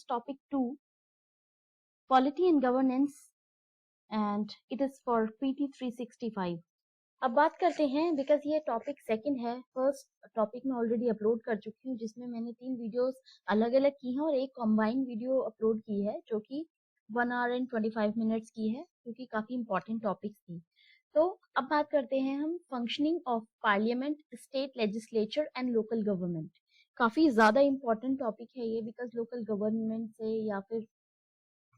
topic 2, Polity and Governance, and it is for PT 365. अब बात करते हैं, बिकॉज ये टॉपिक सेकंड है. फर्स्ट टॉपिक मैं ऑलरेडी अपलोड कर चुकी हूँ, जिसमें मैंने 3 वीडियोस अलग अलग की हैं और एक कॉम्बाइन वीडियो अपलोड की है जो कि 1 आवर एंड 25 मिनट्स की है, क्योंकि काफी इंपॉर्टेंट टॉपिक्स थी. तो अब बात करते हैं हम functioning of parliament, state legislature and local government. काफी ज्यादा इंपॉर्टेंट टॉपिक है ये, बिकॉज लोकल गवर्नमेंट से या फिर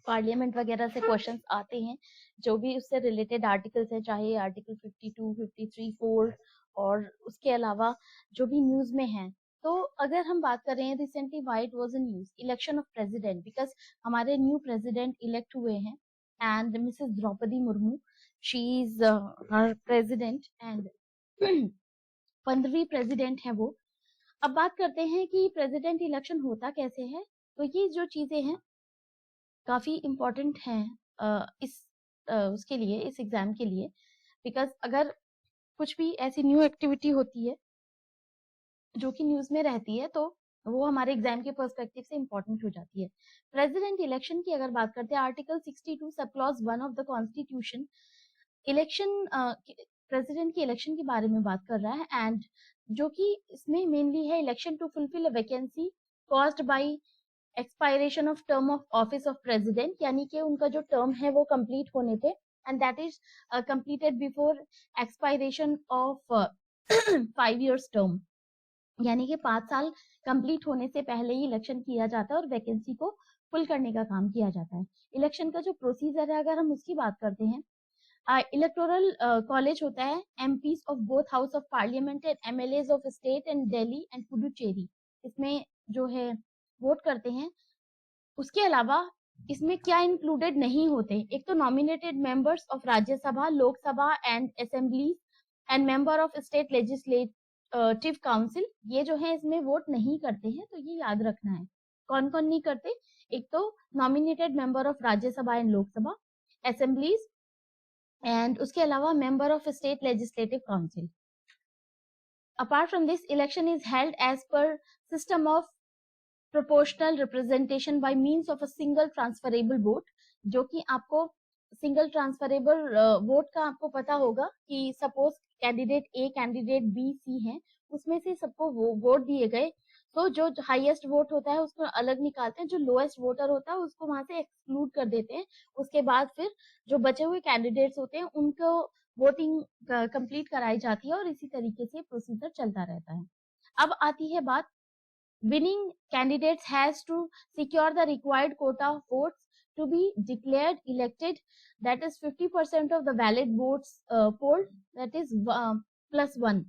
पार्लियामेंट वगैरह से क्वेश्चंस आते हैं. जो भी उससे रिलेटेड आर्टिकल्स हैं, चाहे आर्टिकल 52, 53, 4 और उसके अलावा जो भी न्यूज में है. तो अगर हम बात कर रहे हैं recently why it was in news, election of president, because हमारे न्यू प्रेसिडेंट इलेक्ट हुए हैं and Mrs Draupadi Murmu, she is her president and 15वीं प्रेसिडेंट है वो. अब बात करते हैं कि प्रेसिडेंट इलेक्शन होता कैसे है. तो ये जो चीजें हैं काफी इम्पोर्टेंट हैं उसके लिए, इस एग्जाम के लिए, बिकॉज अगर कुछ भी ऐसी न्यू एक्टिविटी होती है जो कि न्यूज में रहती है तो वो हमारे एग्जाम के पर्सपेक्टिव से इम्पोर्टेंट हो जाती है. प्रेसिडेंट इलेक्शन की अगर बात करते हैं, article 62 sub clause 1 of the constitution election president की इलेक्शन के बारे में बात कर रहा है, एंड जो कि इसमें मेनली है election to fulfil a vacancy caused by expiration of term of office of president, यानी कि उनका जो टर्म है वो कंप्लीट होने पे, and that is completed before expiration of 5 years term, यानी कि 5 साल कंप्लीट होने से पहले ही इलेक्शन किया जाता है और वैकेंसी को फुल करने का काम किया जाता है. इलेक्शन का जो प्रोसीजर है, अगर हम उसकी बात करते हैं, इलेक्टोरल कॉलेज होता है MPs of both house of parliament and MLAs of state and Delhi and Puducherry, इसमें जो है वोट करते हैं. उसके अलावा इसमें क्या इंक्लूडेड नहीं होते, एक तो nominated members of Rajya Sabha, Lok Sabha and assembly and member of state legislative council, ये जो है इसमें वोट नहीं करते हैं. तो ये याद रखना है कौन कौन नहीं करते. एक तो nominated member of Rajya Sabha and Lok Sabha, assemblies, and उसके अलावा member of state legislative council. Apart from this, election is held as per system of proportional representation by means of a single transferable vote, जो कि आपको सिंगल ट्रांसफरेबल वोट का आपको पता होगा कि suppose candidate A, candidate be, सी हैं, उसमें से सबको वोट दिए गए, तो जो हाईएस्ट वोट होता है उसको अलग निकालते हैं, जो लोएस्ट वोटर होता है उसको वहां से एक्सक्लूड कर देते हैं. उसके बाद फिर जो बचे हुए कैंडिडेट्स होते हैं उनको वोटिंग कंप्लीट कराई जाती है और इसी तरीके से प्रोसीजर चलता रहता है. अब आती है बात, winning candidates has to secure the required quota of votes to be declared elected, that is 50% of the valid votes polled, that is +1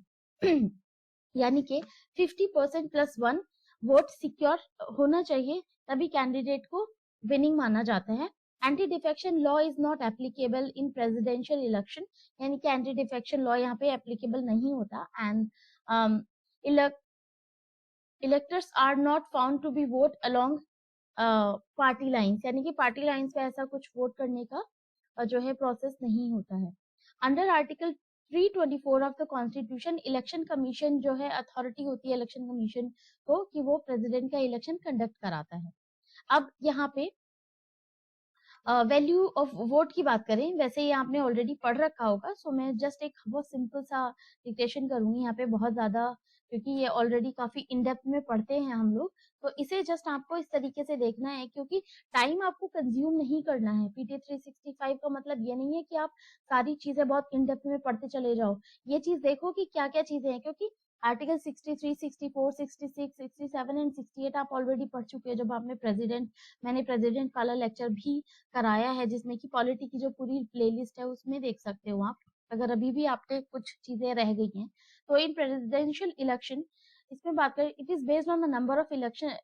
यानी कि 50% +1 वोट सिक्योर होना चाहिए, तभी कैंडिडेट को विनिंग माना जाता है. Anti defection law is not applicable in presidential election, यानी कि एंटी डिफेक्शन लॉ यहाँ पे एप्लीकेबल नहीं होता. And electors are not found to be vote along party lines, यानी कि पार्टी लाइन्स पे ऐसा कुछ वोट करने का जो है प्रोसेस नहीं होता है. Under article 324 of the constitution, election commission जो है अथॉरिटी होती है इलेक्शन कमीशन को कि वो प्रेसिडेंट का इलेक्शन कंडक्ट कराता है. अब यहाँ पे वैल्यू ऑफ वोट की बात करें, वैसे ये आपने ऑलरेडी पढ़ रखा होगा, सो मैं जस्ट एक बहुत सिंपल सा डिक्टेशन करूंगी यहाँ पे, बहुत ज्यादा, क्योंकि ये ऑलरेडी काफी इन डेप्थ में पढ़ते हैं हम लोग, तो इसे जस्ट आपको इस तरीके से देखना है, क्योंकि टाइम आपको कंज्यूम नहीं करना है. पीटी 365 का मतलब ये नहीं है कि आप सारी चीजें बहुत इन डेप्थ में पढ़ते चले जाओ. ये चीज देखो कि क्या क्या चीजें हैं, क्योंकि आर्टिकल 63, 64, 66, 67 एंड 68 आप ऑलरेडी पढ़ चुके हैं जब आपने मैंने प्रेसिडेंट वाला लेक्चर भी कराया है, जिसमें कि पॉलिटी की जो पूरी प्लेलिस्ट है उसमें देख सकते हो आप, अगर अभी भी आपके कुछ चीजें रह गई हैं. तो इन प्रेसिडेंशियल इलेक्शन, इसमें बात करें, it is based on the number of election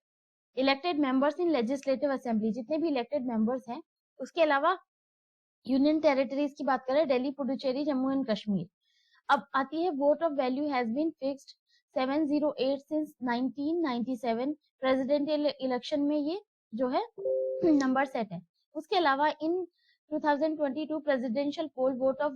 elected members in legislative assembly, जितने भी इलेक्टेड मेंबर्स हैं. उसके अलावा यूनियन टेरिटरीज की बात करें, दिल्ली, पुडुचेरी, जम्मू एंड कश्मीर. अब आती है vote of value has been fixed 708 since 1997. Presidential election में ये जो है नंबर सेट है. उसके अलावा इन 2022 presidential poll vote of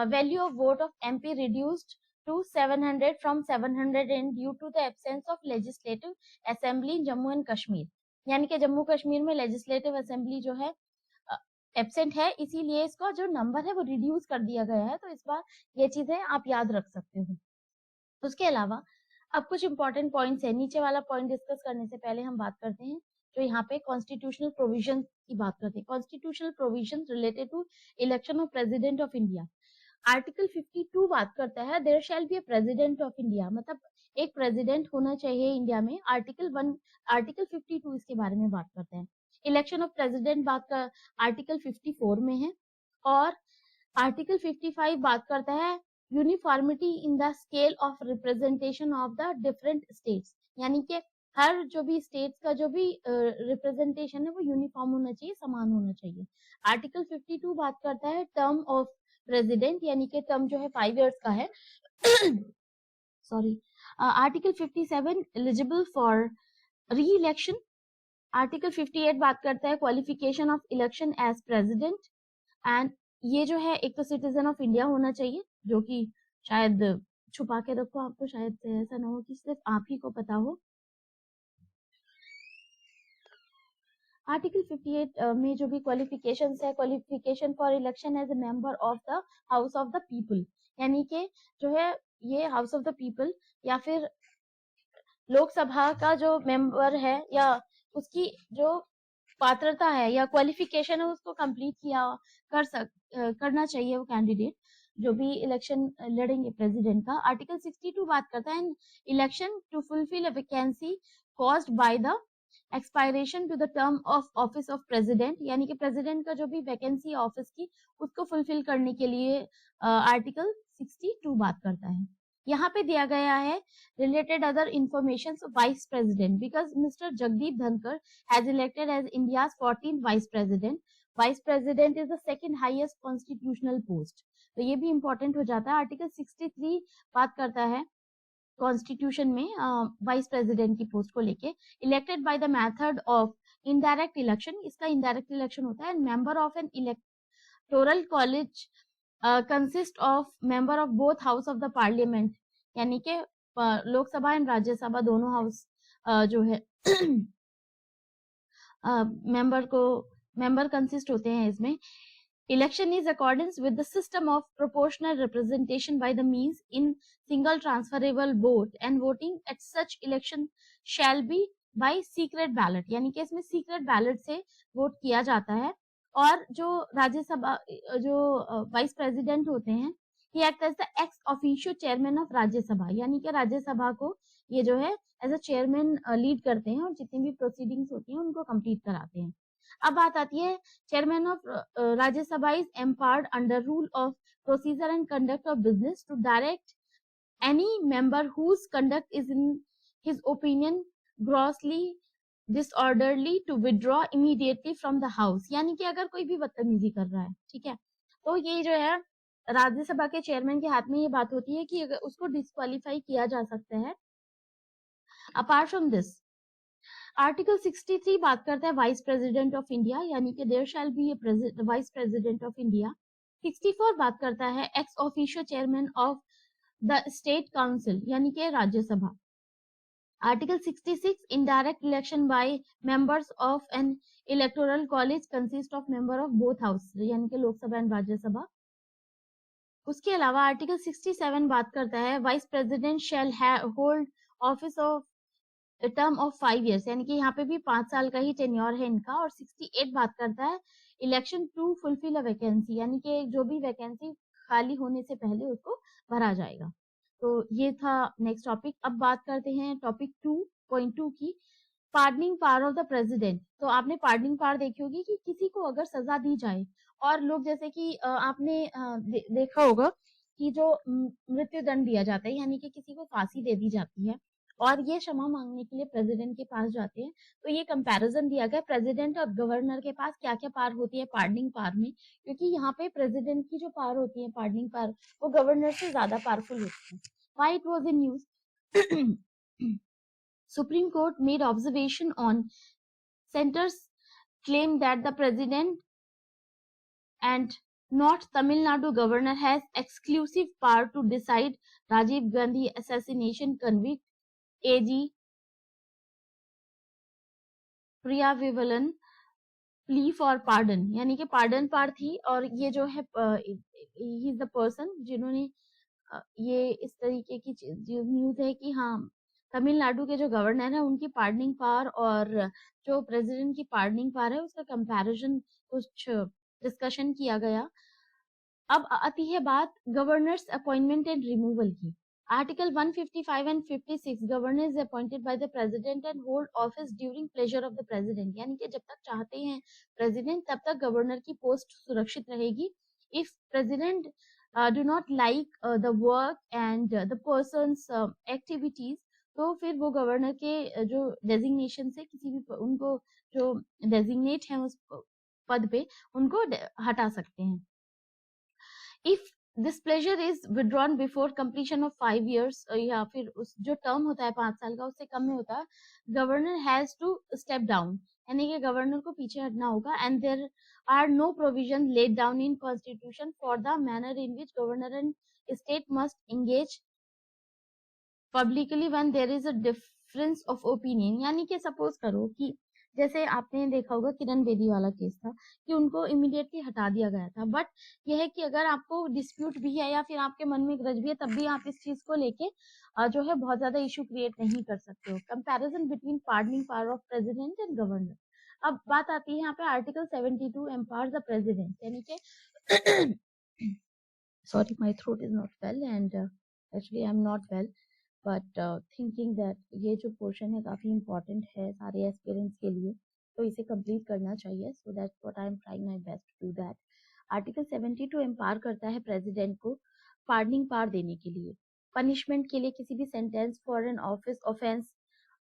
value of vote of MP reduced to 700 from 700 and due to the absence of legislative assembly in Jammu and Kashmir. यानी कि जम्मू कश्मीर में लेजिस्लेटिव असेंबली जो है एब्सेंट है, इसीलिए इसका जो नंबर है वो रिड्यूस कर दिया गया है। तो इस बार ये चीजें आप याद रख सकते हो। उसके अलावा अब कुछ इंपॉर्टेंट पॉइंट्स है। नीचे वाला पॉइंट डिस्कस करने से पहले हम बात करते हैं जो यहाँ पे कॉन्स्टिट्यूशनल प्रोविजन की बात करते हैं। Constitutional provision related to election of president of India. Article 52 बात करता है there shall be a president of India, मतलब एक प्रेसिडेंट होना चाहिए इंडिया में। आर्टिकल 52 इसके बारे में बात करते हैं। इलेक्शन ऑफ प्रेसिडेंट बात कर आर्टिकल 54 में है। और आर्टिकल 55 बात करता है uniformity in the scale of representation of the different states, यानी कि हर जो भी स्टेट्स का जो भी रिप्रेजेंटेशन है वो यूनिफॉर्म होना चाहिए, समान होना चाहिए। आर्टिकल 52 बात करता है टर्म ऑफ प्रेसिडेंट, यानी कि टर्म जो है 5 इयर्स का है। Sorry. Article 57 eligible for re election. Article 58 बात करता है qualification of election as president. And ये जो है एक तो सिटीजन ऑफ इंडिया होना चाहिए, जो कि शायद छुपा के रखो आपको, शायद से ऐसा ना हो कि सिर्फ आप ही को पता हो। आर्टिकल 58 में जो भी क्वालिफिकेशंस है, qualification for election as a member of the house of the people, यानी कि जो है ये हाउस ऑफ द पीपल या फिर लोकसभा का जो मेंबर है या उसकी जो पात्रता है या क्वालिफिकेशन है उसको कंप्लीट करना चाहिए वो कैंडिडेट जो भी इलेक्शन लड़ेंगे प्रेसिडेंट का। आर्टिकल 62 बात करता है election to fulfil a vacancy caused by the expiration to the term of office of president, यानी कि प्रेसिडेंट का जो भी वैकेंसी ऑफिस की उसको फुलफिल करने के लिए आर्टिकल 62 बात करता है। यहाँ पे दिया गया है related other information vice president because mister Jagdeep Dhankhar has elected as India's 14th vice president. Vice president is the second highest constitutional post, तो ये भी इंपॉर्टेंट हो जाता है। आर्टिकल 63 बात करता है कॉन्स्टिट्यूशन में वाइस प्रेसिडेंट की पोस्ट को लेके। Elected by the method of indirect election, इसका इनडायरेक्ट इलेक्शन होता है। Member of an electoral college consist of member of both house of the parliament, यानी कि लोकसभा एंड राज्यसभा दोनों हाउस जो है मेंबर कंसिस्ट होते हैं इसमें। Election is accordance with the system of proportional representation by the means in single transferable vote and voting at such election shall be by secret ballot, यानी कि इसमें secret ballot से vote किया जाता है। और जो राज्यसभा जो वाइस प्रेसिडेंट होते हैं he act as the ex officio chairman of Rajya Sabha, यानी कि राज्यसभा को ये जो है एज अ चेयरमैन लीड करते हैं और जितनी भी प्रोसीडिंग्स होती हैं उनको कंप्लीट कराते हैं। अब बात आती है chairman of Rajya Sabha is empowered under rule of procedure and conduct of business to direct any member whose conduct is in his opinion grossly disorderly to withdraw immediately from the house, यानी कि अगर कोई भी बदतमीजी कर रहा है, ठीक है, तो ये जो है राज्यसभा के चेयरमैन के हाथ में ये बात होती है कि अगर उसको डिस्क्वालीफाई किया जा सकता है। अपार्ट फ्रॉम दिस आर्टिकल 63 बात करता है वाइस प्रेसिडेंट ऑफ इंडिया, यानी कि there shall be a vice president of India. 64 बात करता है ex officio chairman of the state council, यानी कि Rajya Sabha. Article 66 indirect election by members of an electoral college consist of member of both house, यानी कि Lok Sabha and Rajya Sabha. उसके अलावा article 67 बात करता है vice president shall hold office of term of 5 years, यानी कि यहाँ पे भी 5 साल का ही टेन्योर है इनका। और 68 बात करता है election to fulfil a vacancy, यानी कि जो भी वैकेंसी खाली होने से पहले उसको भरा जाएगा। तो ये था नेक्स्ट टॉपिक। अब बात करते हैं टॉपिक 2.2 की, pardoning power of the president. तो आपने पार्डनिंग पावर देखी होगी कि किसी को अगर सजा दी जाए और लोग जैसे कि आपने देखा होगा कि जो मृत्यु दंड दिया जाता है, यानी कि किसी को फांसी दे दी जाती है और ये क्षमा मांगने के लिए प्रेसिडेंट के पास जाते हैं। तो ये कंपैरिजन दिया गया प्रेसिडेंट और गवर्नर के पास क्या क्या पावर होती है पार्डनिंग पावर में, क्योंकि यहाँ पे प्रेसिडेंट की जो पावर होती है पार्डनिंग पावर वो गवर्नर से ज्यादा पावरफुल होती है। Why it was in news Supreme Court made observation on center's claim that the president and not Tamil Nadu governor has exclusive power to decide Rajiv Gandhi assassination convict AG Perarivalan plea for pardon, यानी कि pardon पार थी, और ये जो है he is the person जिन्होंने ये इस तरीके की जो न्यूज है कि हाँ, तमिलनाडु के जो गवर्नर है उनकी पार्डनिंग पावर और जो प्रेसिडेंट की पार्डनिंग पावर है उसका कंपैरिजन कुछ डिस्कशन किया गया। अब आती है बात गवर्नर्स अपॉइंटमेंट एंड रिमूवल की। Article 155 and 56, governor is appointed by the president and hold office during pleasure of the president, यानी कि जब तक चाहते हैं प्रेसिडेंट तब तक गवर्नर की पोस्ट सुरक्षित रहेगी। If president do not like the work and the persons activities, तो फिर वो गवर्नर के जो डेजिग्नेशन से किसी भी उनको जो डेजिग्नेट है उस पद पे उनको हटा सकते हैं। If displeasure is withdrawn before completion of 5 years, या फिर उस जो टर्म होता है 5 साल का उससे कम में होता है, governor has to step down, यानी कि गवर्नर को पीछे हटना होगा। And there are no provision laid down in constitution for the manner in which governor and state must engage publicly when there is a difference of opinion, यानी कि suppose करो कि जैसे आपने देखा होगा किरण बेदी वाला केस था कि उनको इमीडिएटली हटा दिया गया था, बट यह है कि अगर आपको डिस्प्यूट भी है या फिर आपके मन में ग्रज भी है तब भी आप इस चीज को लेके जो है बहुत ज्यादा इशू क्रिएट नहीं कर सकते हो। Comparison between pardoning power of president and governor. अब बात आती है यहाँ पे आर्टिकल 72 एम्पावर्स द प्रेसिडेंट, यानी कि sorry, my throat is not well and actually I'm not well, but thinking that ये जो पोर्शन है काफी इम्पोर्टेंट है सारे एस्पिरेंट्स के लिए, तो इसे कंप्लीट करना चाहिए। So that's what I am trying my best to do that. Article 72 empower करता है प्रेसिडेंट को पार्डनिंग पावर देने के लिए, पनिशमेंट के लिए, किसी भी sentence for an office offence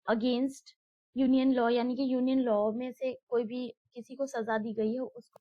against union law, यानी कि यूनियन लॉ में से कोई भी किसी को सजा दी गई है उसको